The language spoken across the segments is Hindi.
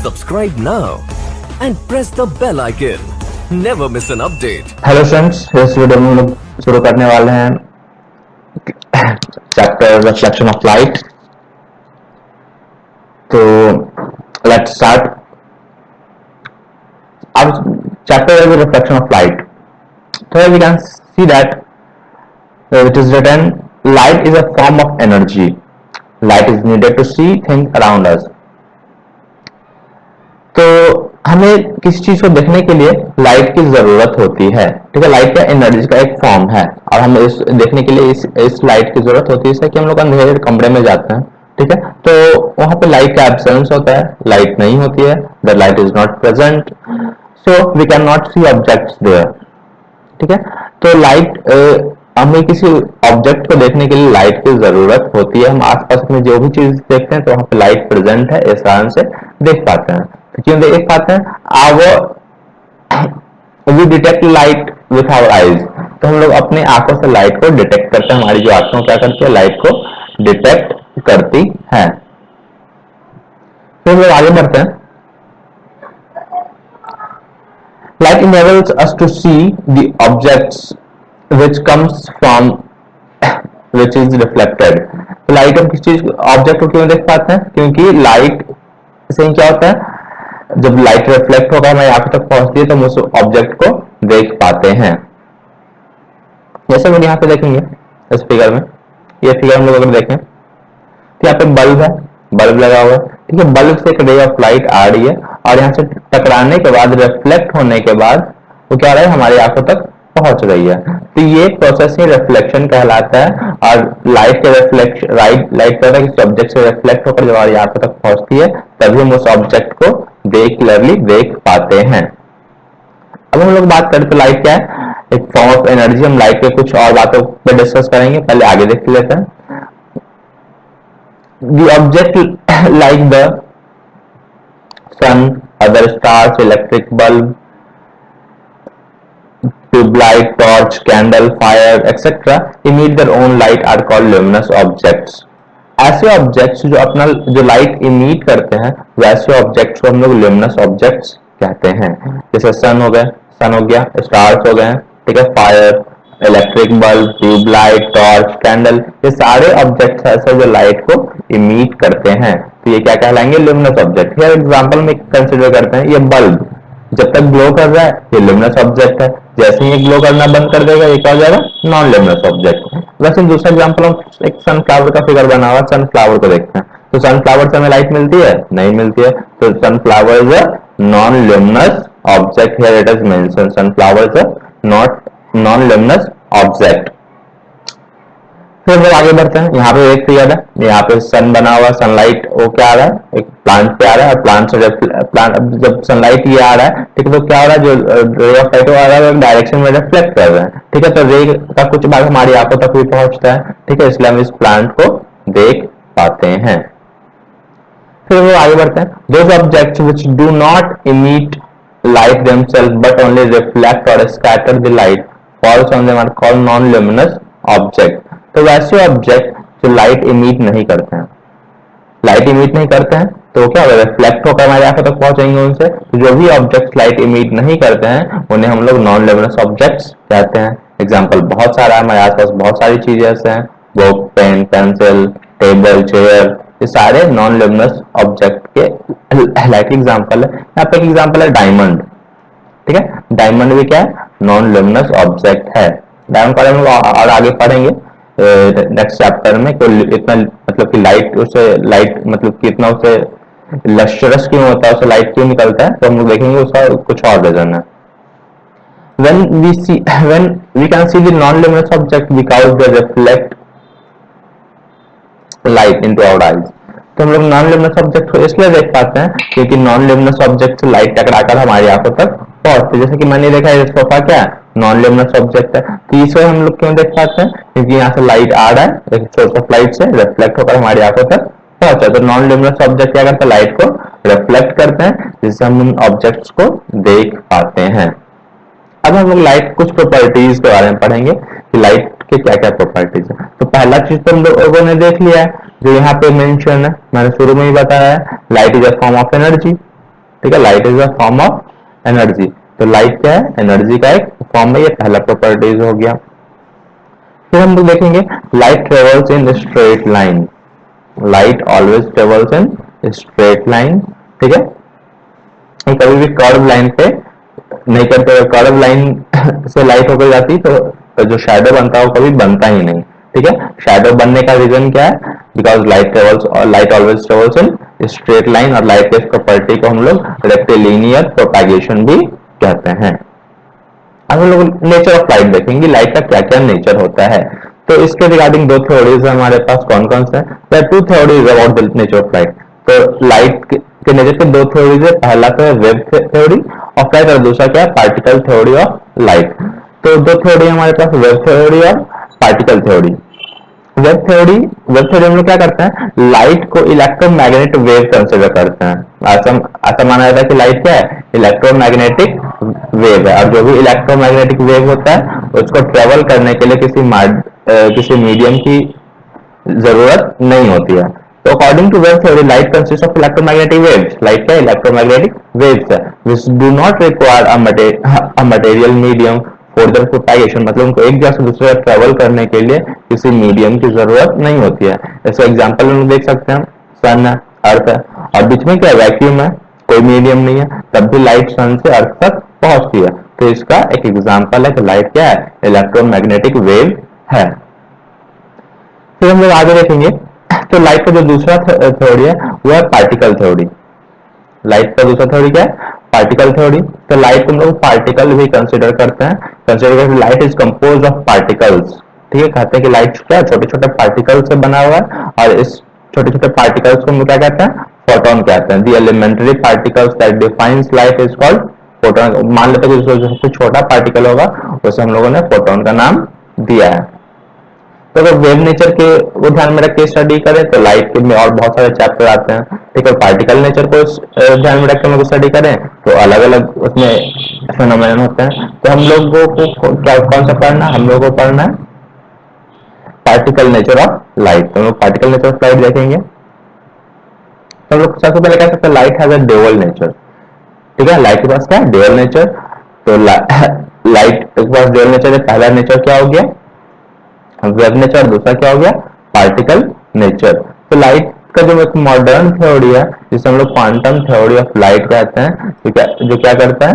Subscribe now and press the bell icon. Never miss an update. Hello friends, इस वीडियो में हम लोग शुरू करने वाले हैं चैप्टर रिफ्लेक्शन ऑफ लाइट। तो लेट्स स्टार्ट। अब chapter is reflection of light. तो we can see that it is written light is a form of energy. Light is needed to see things around us. तो हमें किसी चीज को देखने के लिए लाइट की जरूरत होती है। ठीक है, लाइट क्या एनर्जी का एक फॉर्म है और हमें इस देखने के लिए इस लाइट की जरूरत होती है, इससे कि हम लोग अंधेरे कमरे में जाते हैं। ठीक है, तो वहां पे लाइट का एब्सेंस होता है, लाइट नहीं होती है, the light is not present, so we can not see objects there. ठीक है, तो लाइट हमें किसी ऑब्जेक्ट को देखने के लिए लाइट की जरूरत होती है। हम आसपास में जो भी चीज देखते हैं तो वहां पे लाइट प्रेजेंट है, इस कारण से देख पाते हैं। तो क्यों देख पाते हैं? We detect light with our eyes. तो हम लोग अपने आंखों से लाइट को डिटेक्ट करते हैं। हमारी जो आंखें क्या करती है, लाइट को डिटेक्ट करती है। फिर हम लोग आगे बढ़ते हैं। Light enables us to see the objects which comes from which is reflected। तो लाइट हम किस चीज ऑब्जेक्ट को क्यों देख पाते हैं? क्योंकि लाइट से क्या होता है, जब लाइट रिफ्लेक्ट होगा हमारी आंखों तक पहुंचती है तो हम उस ऑब्जेक्ट को देख पाते हैं। जैसे हम यहाँ पे देखेंगे इस फिगर में, ये फिगर हम लोग अगर देखें तो यहाँ पे बल्ब है, बल्ब लगा हुआ है। ठीक है, बल्ब से एक रे ऑफ लाइट आ रही है और यहाँ से टकराने के बाद, रिफ्लेक्ट होने के बाद वो क्या आ रहा है, हमारी आंखों तक पहुंच रही है। तो ये प्रोसेस ही रिफ्लेक्शन कहलाता है। और लाइट के रिफ्लेक्शन, लाइट क्या होता है, किसी ऑब्जेक्ट से रिफ्लेक्ट होकर जब हमारी आंखों तक पहुंचती है तभी हम उस ऑब्जेक्ट को क्लियरली देख पाते हैं। अब हम लोग बात करें तो लाइट क्या है, एक फॉर्म ऑफ एनर्जी। हम लाइट के कुछ और बातों पर डिस्कस करेंगे, पहले आगे देख लेते हैं। The object like the sun, other stars, electric bulb, tube light, torch, candle, fire, etc. emit their own light are called luminous objects। ऐसे ऑब्जेक्ट्स जो अपना जो लाइट इमिट करते हैं वैसे ऑब्जेक्ट्स को हम लोग luminous objects कहते हैं। जैसे सन हो गए, सन हो गया, स्टार्स हो गए, ठीक है, fire, electric bulb, tube light, torch, candle, ये सारे ऑब्जेक्ट्स ऐसे जो लाइट को इमिट करते हैं। तो ये क्या कहलाएंगे, luminous ऑब्जेक्ट। ये एग्जांपल में कंसिडर करते हैं, ये बल्ब जब तक ग्लो कर रहा है ये luminous ऑब्जेक्ट है, जैसे ही ये ग्लो करना बंद कर देगा ये क्या हो जाएगा, नॉन luminous ऑब्जेक्ट। वैसे दूसरा एग्जांपल हम एक सनफ्लावर का फिगर बना हुआ, सनफ्लावर को देखते हैं। तो सनफ्लावर से हमें लाइट मिलती है, नहीं मिलती है, तो sunflower is a non luminous object. Here it is mention sunflower is a not non luminous object. फिर हम आगे बढ़ते हैं। यहाँ पे एक फिगर है, यहाँ पे सन बना हुआ, सनलाइट वो क्या आ रहा है, एक प्लांट पे आ रहा है और प्लांट से जब सनलाइट ये आ रहा है, ठीक है, तो क्या हो रहा है, जो रे ऑफ लाइट आ रहा है डायरेक्शन में रिफ्लेक्ट कर रहा है। ठीक है, तो रे का कुछ भाग हमारी आंखों तक भी पहुंचता है। ठीक है, इसलिए हम इस प्लांट को देख पाते हैं। फिर वो आगे बढ़ते हैं। Those objects which do not emit light themselves but only reflect or scatter the light falls on them are called non-luminous object। तो वैसे ऑब्जेक्ट जो लाइट इमिट नहीं करते हैं, लाइट इमिट नहीं करते हैं तो क्या होगा, रिफ्लेक्ट होकर हमारे आंखों तक पहुंचेंगे उनसे। तो जो भी ऑब्जेक्ट्स लाइट इमिट नहीं करते हैं उन्हें हम लोग नॉन luminous ऑब्जेक्ट्स कहते हैं। एग्जांपल बहुत सारा है, हमारे आसपास बहुत सारी चीजें ऐसे हैं, book, pen, pencil, table, chair, ये सारे नॉन luminous ऑब्जेक्ट के लाइट एग्जांपल है। यहाँ पे एक एग्जांपल है डायमंड। ठीक है, डायमंड भी क्या है, नॉन luminous ऑब्जेक्ट है। डायमंड पर हम लोग और आगे पढ़ेंगे नेक्स्ट चैप्टर में, कोई इतना मतलब कि लाइट उसे लाइट मतलब कि इतना उसे लश्चरस क्यों होता है, उसे लाइट क्यों निकलता है, तो हम लोग देखेंगे उसका कुछ और रीजन है। when we can see the non-luminous object because they reflect light into our eyes। तो हम लोग नॉन luminous ऑब्जेक्ट को इसलिए देख पाते हैं क्योंकि नॉन luminous ऑब्जेक्ट से लाइट टकराकर हमारी आंखों तक पहुंचती है। जैसे कि मैंने देखा है सोफा क्या है, नॉन luminous ऑब्जेक्ट है, तो इसे हम लोग क्यों देख पाते हैं, क्योंकि यहाँ से लाइट आ रहा है, एक सोर्स ऑफ लाइट से रिफ्लेक्ट होकर हमारी आंखों तक पहुंचा। तो नॉन luminous ऑब्जेक्ट क्या करते हैं, लाइट को रिफ्लेक्ट करते हैं, जिससे हम उन ऑब्जेक्ट्स को देख पाते हैं। अब हम लोग लाइट कुछ प्रॉपर्टीज के बारे में पढ़ेंगे कि लाइट के क्या क्या प्रॉपर्टीज है। तो पहला चीज तो हम लोगों ने देख लिया है जो यहाँ पे मेंशन है, मैंने शुरू में ही बताया है, light is a form of energy. ठीक है, light is a form of energy. तो लाइट क्या है, एनर्जी का एक फॉर्म है, ये पहला प्रॉपर्टीज हो गया। फिर हम लोग देखेंगे light travels in straight line, light always travels in straight line. ठीक है, ये कभी भी कर्व लाइन पे नहीं करते, कर्व लाइन से लाइट होकर जाती तो जो शैडो बनता है वो कभी बनता ही नहीं। ठीक है, शैडो बनने का रीजन क्या है, बिकॉज लाइट ट्रेवल्स और light always travels in straight line, और लाइट के इस प्रॉपर्टी को हम लोग रेक्टिलिनियर प्रोपैगेशन भी कहते हैं। अब हम लोग नेचर ऑफ लाइट देखेंगे, लाइट का क्या क्या नेचर होता है। तो इसके रिगार्डिंग दो थ्योरीज है हमारे पास, कौन कौन से? There two theories about the nature of light. तो लाइट के नेचर के दो थ्योरीज है, पहला तो है वेव थ्योरी ऑफ लाइट और दूसरा क्या है, पार्टिकल थ्योरी ऑफ लाइट। तो दो थ्योरी हमारे पास, वेव थ्योरी और पार्टिकल थ्योरी। वेब थ्योरी हम लोग क्या करते हैं, लाइट को इलेक्ट्रोमैग्नेटिक वेव कंसिडर करते हैं। ऐसा माना जाता है कि लाइट क्या है, इलेक्ट्रोमैग्नेटिक वेव है, और जो भी इलेक्ट्रोमैग्नेटिक वेव होता है उसको ट्रेवल करने के लिए किसी मीडियम की जरूरत नहीं होती है। तो according to wave theory, light consist of electromagnetic waves. Light क्या, इलेक्ट्रोमैग्नेटिक वेव्स है which do not require a material medium for their propagation, मतलब उनको एक जगह से दूसरे जगह ट्रेवल करने के लिए किसी मीडियम की जरूरत नहीं होती है। ऐसे एग्जांपल हम देख सकते हैं, सन है, अर्थ है, और बीच में क्या वैक्यूम है, कोई मीडियम नहीं है, तब भी लाइट सन से अर्थ तक पहुंचती है। तो इसका एक एग्जांपल है कि लाइट क्या है, इलेक्ट्रोमैग्नेटिक वेव है। फिर हम लोग आगे देखेंगे, तो लाइट का जो दूसरा थ्योरी है वो है पार्टिकल थ्योरी। लाइट का दूसरा थ्योरी क्या है, पार्टिकल थ्योरी। तो लाइट को हम लोग पार्टिकल भी कंसिडर करते हैं, light is compose of particles. ठीक है, कहते हैं कि लाइट क्या छोटे छोटे पार्टिकल से बना हुआ है, और इस छोटे छोटे पार्टिकल्स को हम क्या कहते हैं, फोटोन कहते हैं। The elementary particles that defines light is called photon. मान लेते हैं कि जो सबसे छोटा पार्टिकल होगा उसे हम लोगों ने फोटोन का नाम दिया है। तो अगर वेव नेचर के वो ध्यान में रख के स्टडी करें तो लाइट में और बहुत सारे चैप्टर आते हैं। ठीक है, पार्टिकल नेचर को ध्यान में रख के हम लोग स्टडी करें तो अलग अलग उसमें फेनोमेनन होते हैं। तो हम लोगों को क्या कौन सा पढ़ना है, हम लोगों को पढ़ना है पार्टिकल नेचर ऑफ लाइट। तो हम लोग पार्टिकल नेचर ऑफ लाइट देखेंगे। तो हम लोग सबसे पहले कह सकते हैं light has a dual nature. ठीक है, लाइट के पास क्या है, ड्यूअल नेचर। तो लाइट के पास ड्यूअल नेचर है, पहला नेचर क्या हो गया, वेव नेचर, दूसरा क्या हो गया, पार्टिकल नेचर। तो लाइट का जो एक मॉडर्न थ्योरी है जिसे हम लोग क्वांटम थ्योरी ऑफ लाइट कहते हैं, जो क्या करता है,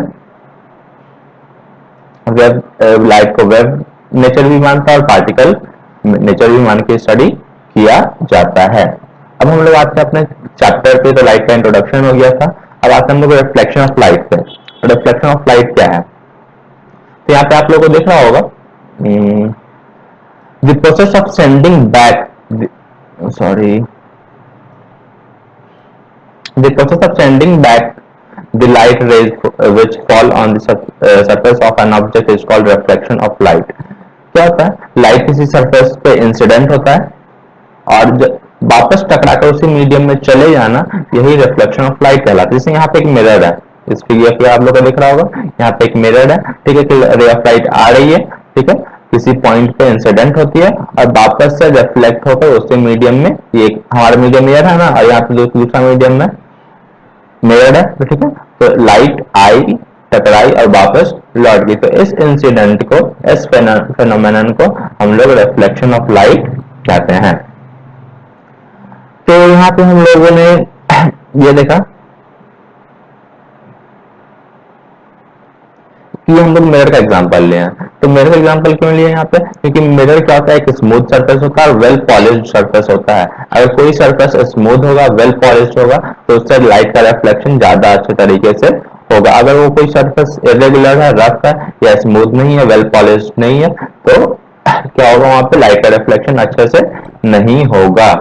वेव लाइट को वेव नेचर भी मानता है और पार्टिकल नेचर भी मान के स्टडी किया जाता है। अब हम लोग आते हैं अपने चैप्टर पे। तो लाइट का इंट्रोडक्शन हो गया था, अब आते हैं हम लोग रिफ्लेक्शन ऑफ लाइट पे। रिफ्लेक्शन ऑफ लाइट क्या है, तो यहाँ पे आप लोगों को दिख रहा होगा, the process of sending back the process of sending back the light rays which fall on the surface of an object is called reflection of light। क्या होता है, लाइट किसी सरफेस पे इंसिडेंट होता है और वापस टकराकर उसी मीडियम में चले जाना, यही रिफ्लेक्शन ऑफ लाइट कहलाता है। जैसे यहाँ पे एक मिरर है, इस फिगर पे आप लोगों को दिख रहा होगा, यहाँ पे एक मिरर है। ठीक है, कि रे ऑफ लाइट आ रही है, ठीक है, किसी पॉइंट पे इंसिडेंट होती है और वापस से रिफ्लेक्ट होकर उसी मीडियम में, ये हमारा मीडियम मिरर है ना, और यहाँ पे दूसरा मीडियम में मिरर है। तो ठीक है, तो लाइट आई, टकराई और वापस लौट गई। तो इस इंसिडेंट को, इस फेनोमेनन को हम लोग रिफ्लेक्शन ऑफ लाइट कहते हैं। तो यहाँ पे हम लोगों ने ये देखा कि हम लोग मिरर का एग्जांपल लिए हैं। तो मिरर का एग्जांपल क्यों लिए यहाँ पे, क्योंकि मिरर क्या होता है, एक स्मूथ सरफेस होता है और वेल पॉलिश्ड सरफेस होता है। अगर कोई सरफेस स्मूथ होगा, वेल पॉलिश्ड होगा, तो उससे लाइट का रिफ्लेक्शन ज्यादा अच्छे तरीके से होगा। अगर वो कोई सरफेस इरेगुलर है, रफ है या स्मूथ नहीं है, वेल पॉलिश्ड नहीं है, तो क्या होगा, वहां पे लाइट का रिफ्लेक्शन अच्छे से नहीं होगा।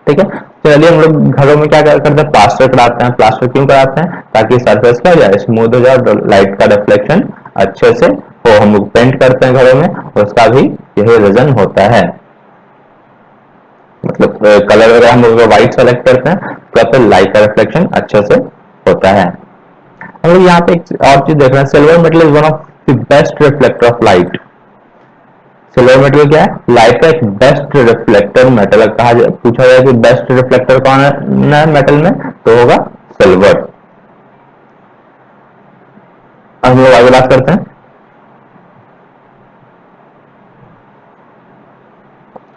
ठीक है, चलिए हम लोग घरों में क्या करते हैं, प्लास्टर कराते हैं। प्लास्टर क्यों कराते हैं, ताकि सरफेस क्या हो जाए, स्मूथ हो जाए और लाइट का रिफ्लेक्शन अच्छे से हो। हम लोग पेंट करते हैं घरों में, उसका भी यही रीजन होता है। मतलब कलर अगर हम लोग व्हाइट सेलेक्ट करते हैं तो लाइट का रिफ्लेक्शन अच्छे से होता है। हम लोग यहाँ पे एक और चीज देख रहे हैं, silver metal is one of the best reflector of light. Silver metal क्या है, लाइट का एक बेस्ट रिफ्लेक्टर मेटल। पूछा जाए कि बेस्ट रिफ्लेक्टर कौन है मेटल में, तो होगा सिल्वर। अब हम लोग आगे बात करते हैं।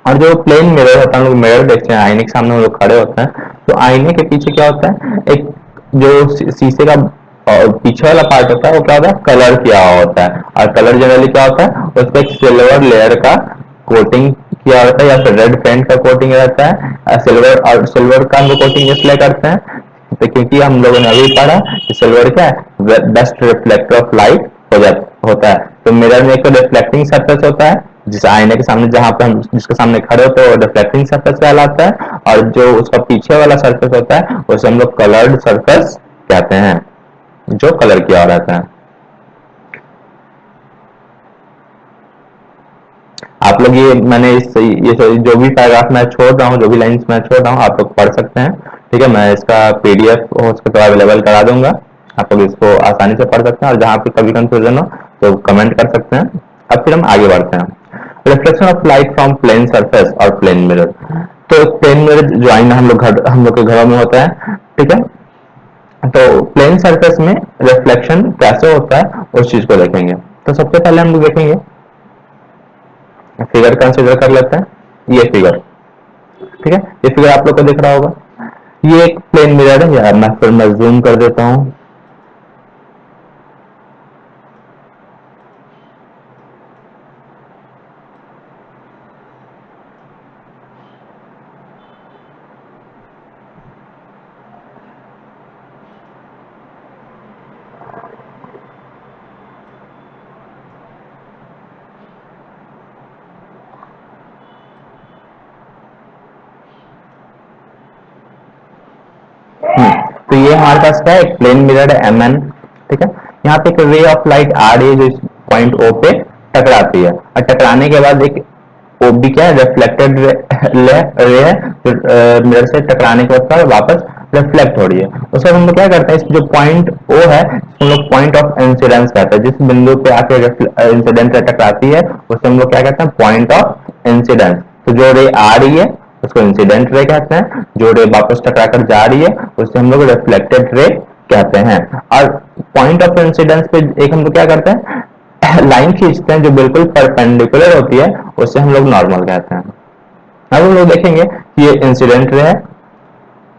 और जो प्लेन मिरर होता है, हम लोग मिरर देखते हैं, आईने के सामने हम लोग खड़े होते हैं, तो आईने के पीछे क्या होता है, एक जो शीशे का पीछे वाला पार्ट होता है वो क्या होता है, कलर किया हुआ होता है। और कलर जनरली क्या होता है, उस पर एक सिल्वर लेयर का कोटिंग किया होता है या फिर रेड पेंट का कोटिंग रहता है। सिल्वर और सिल्वर का हम लोग कोटिंग इसलिए करते हैं तो क्योंकि हम लोगों ने अभी पढ़ा कि सिल्वर क्या है, बेस्ट रिफ्लेक्टर ऑफ लाइट होता है। तो मिरर में एक तो रिफ्लेक्टिंग सरफेस होता है, जिस आईने के सामने जहां पे हम जिसके सामने खड़े होते हैं वो रिफ्लेक्टिंग सरफेस कहलाता है, और जो उसका पीछे वाला सरफेस होता है उसे हम लोग कलर्ड सरफेस कहते हैं, जो कलर किया रहता है। आप लोग ये मैंने ये जो भी पैराग्राफ मैं छोड़ रहा हूँ, जो भी लाइंस मैं छोड़ रहा हूँ, आप लोग पढ़ सकते हैं। ठीक है, मैं इसका पीडीएफ हो सके तो अवेलेबल करा दूंगा, आप लोग इसको आसानी से पढ़ सकते हैं, और जहां पे कभी कंफ्यूजन हो तो कमेंट कर सकते हैं। अब फिर हम आगे बढ़ते हैं। Reflection of light from plane surface और प्लेन मिरर। तो प्लेन मिरर जो आईना हम लोग के घरों में होता है, ठीक है, तो प्लेन सरफेस में रिफ्लेक्शन कैसे होता है उस चीज को देखेंगे। तो सबसे पहले हम लोग देखेंगे, फिगर कंसिडर कर लेते हैं, ये फिगर, ठीक है, ये फिगर आप लोग को दिख रहा होगा, ये एक प्लेन मिरर है, या मैं फिर मैं जूम कर देता हूं। तो ये हमारे पास क्या है, एक प्लेन मिरर है एम एन, ठीक है, यहाँ पे एक रे ऑफ लाइट आ रही है जो इस पॉइंट ओ पे टकराती है, और टकराने के बाद एक ओ बी क्या है, रिफ्लेक्टेड रे है, जो मिरर से टकराने के बाद वापस रिफ्लेक्ट हो रही है। उसके बाद हम लोग क्या करते हैं, इस जो पॉइंट ओ है हम लोग पॉइंट ऑफ इंसिडेंस कहते हैं, जिस बिंदु पे आके इंसिडेंट टकराती है उसे हम लोग क्या कहते हैं, पॉइंट ऑफ इंसिडेंस। तो जो रे आ रही है उसको इंसिडेंट रे कहते हैं, जो रे वापस टकराकर जा रही है उसे हम लोग रिफ्लेक्टेड रे कहते हैं। और पॉइंट ऑफ इंसिडेंस पे एक हम लोग क्या करते हैं, लाइन खींचते हैं जो बिल्कुल परपेंडिकुलर होती है, उसे हम लोग नॉर्मल कहते हैं। अब हम लोग देखेंगे कि ये इंसिडेंट रे है,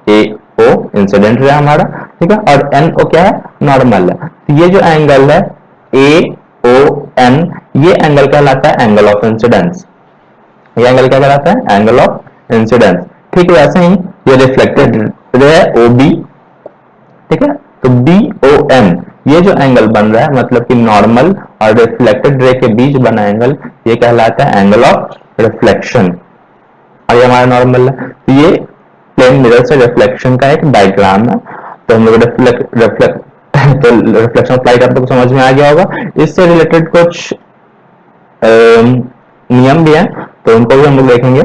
ए ओ इंसिडेंट रे हमारा, ठीक है, और एन ओ क्या है, नॉर्मल है। तो ये जो एंगल है ए ओ एन, ये एंगल कहलाता है एंगल ऑफ इंसिडेंस। ये एंगल क्या कहलाता है, एंगल ऑफ इंसिडेंस। ठीक है, वैसे ही ये रिफ्लेक्टेड रे है ओ बी, ठीक है, तो बी ओ एन, ये जो एंगल बन रहा है मतलब कि नॉर्मल और रिफ्लेक्टेड रे के बीच बना एंगल, ये कहलाता है एंगल ऑफ रिफ्लेक्शन, और ये हमारा नॉर्मल है। तो ये प्लेन मिरर से रिफ्लेक्शन का एक डायग्राम है। तो हम लोग रिफ्लेक्ट तो रिफ्लेक्शन ऑफ लाइट आप लोग समझ में आ गया होगा। इससे रिलेटेड कुछ नियम भी हैं, तो उनको भी हम लोग देखेंगे।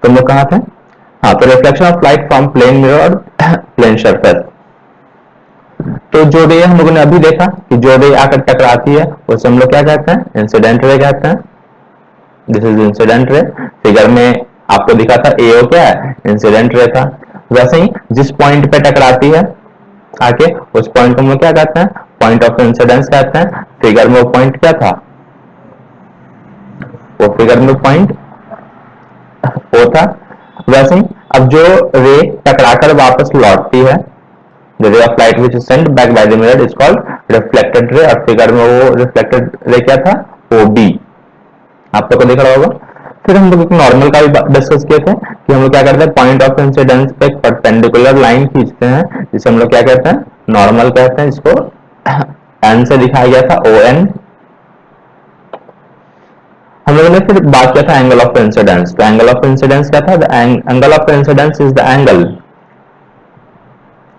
तो हम लोग कहाँ थे, हाँ, तो reflection of light from plane mirror और प्लेन सरफेस। तो जो रे हम लोगों ने अभी देखा कि जो रे आकर टकराती है उसे हम लोग क्या कहते हैं, इंसिडेंट रे कहते हैं। This is incident ray. Figure में आपको दिखा था एओ क्या है, इंसिडेंट रे था। वैसे ही जिस पॉइंट पे टकराती है आके, उस पॉइंट को हम लोग क्या कहते हैं, पॉइंट ऑफ इंसिडेंस कहते हैं। फिगर में वो पॉइंट क्या था, वो फिगर में पॉइंट ओ था। वैसे ही अब जो रे टकराकर वापस लौटती है, the ray of light which is sent back by the mirror is called reflected ray, और फिगर में वो रिफ्लेक्टेड रे क्या था, OB, आप लोग को दिख रहा होगा। फिर हम लोग एक नॉर्मल का भी डिस्कस किए थे कि हम लोग क्या करते हैं, पॉइंट ऑफ इंसिडेंस पे एक परपेंडिकुलर लाइन खींचते हैं, जिसे हम लोग क्या कहते हैं, नॉर्मल कहते हैं, जिसको एन से दिखाया गया था, ओ एन। हम लोगों ने फिर बात किया था एंगल ऑफ इंसिडेंस। तो एंगल ऑफ इंसिडेंस क्या था, angle of incidence is the angle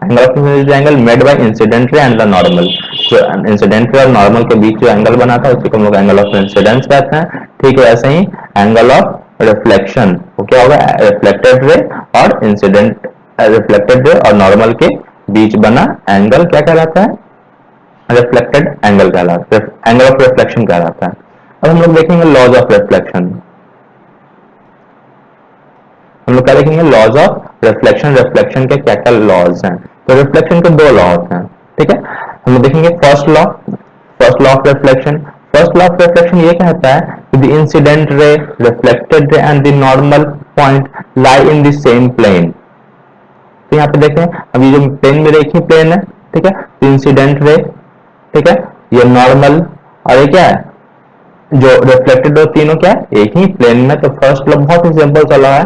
angle made by incident ray and the normal. जो इंसिडेंट रे और नॉर्मल के बीच जो एंगल बना था उसी को हम लोग एंगल ऑफ इंसिडेंस कहते हैं। ठीक है, ऐसे ही एंगल ऑफ रिफ्लेक्शन वो क्या होगा, रिफ्लेक्टेड रे और इंसिडेंट, रिफ्लेक्टेड रे और नॉर्मल के बीच बना एंगल क्या कहलाता है, रिफ्लेक्टेड एंगल कहलाता है, एंगल ऑफ रिफ्लेक्शन कहलाता है। अब हम लोग देखेंगे लॉज ऑफ रिफ्लेक्शन। हम लोग क्या देखेंगे, लॉज ऑफ रिफ्लेक्शन। रिफ्लेक्शन के क्या क्या लॉज हैं। तो रिफ्लेक्शन के दो लॉ होते हैं, ठीक है, हम लोग देखेंगे first law of reflection. First law of reflection ये कहता है कि the incident ray, reflected ray and the normal point lie in the same plane. तो यहाँ पे देखें, अब ये जो प्लेन में एक ही प्लेन है, ठीक है, तो इंसिडेंट रे, ठीक है, ये नॉर्मल और ये क्या है जो रिफ्लेक्टेड, तीनों क्या है एक ही प्लेन में। तो फर्स्ट लॉ बहुत ही सिंपल चला है,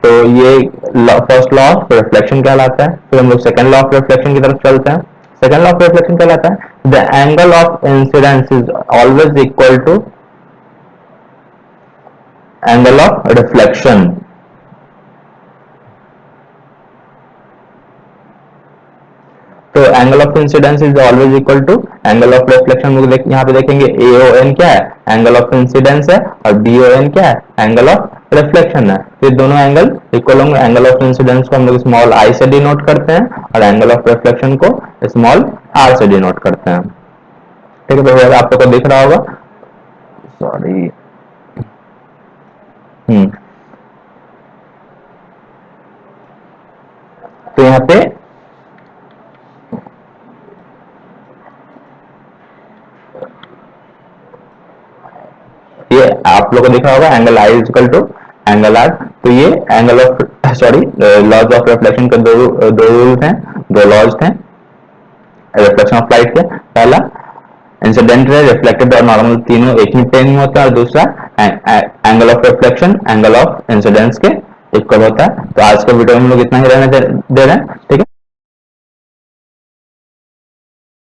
तो ये फर्स्ट लॉ ऑफ रिफ्लेक्शन कहलाता है। फिर हम लोग सेकंड लॉ ऑफ रिफ्लेक्शन की तरफ चलते हैं। सेकंड लॉ ऑफ रिफ्लेक्शन कहलाता है the angle of incidence is always equal to angle of reflection. तो angle of incidence is always equal to angle of reflection. यहाँ पे देखेंगे AON क्या है, एंगल ऑफ इंसिडेंस है, और BON क्या है, एंगल ऑफ रिफ्लेक्शन है। तो दोनों एंगल इक्वल होंगे। एंगल ऑफ इंसिडेंस को हम लोग स्मॉल i से डिनोट करते हैं और एंगल ऑफ रिफ्लेक्शन को स्मॉल r से डिनोट करते हैं। ठीक है, तो आप लोग को दिख रहा होगा, सॉरी, तो यहाँ पे ये आप लोगों को दिख रहा होगा angle I is equal to angle R। तो ये angle of laws of reflection के दो रूल्स हैं, दो लॉज थे रिफ्लेक्शन ऑफ लाइट के। पहला, इंसिडेंट रे, रिफ्लेक्टेड और नॉर्मल तीनों एक ही प्लेन में होता है, और दूसरा angle of reflection angle of incidence के इक्वल होता है। तो आज के वीडियो में हम लोग इतना ही रहने दे रहे हैं, ठीक है।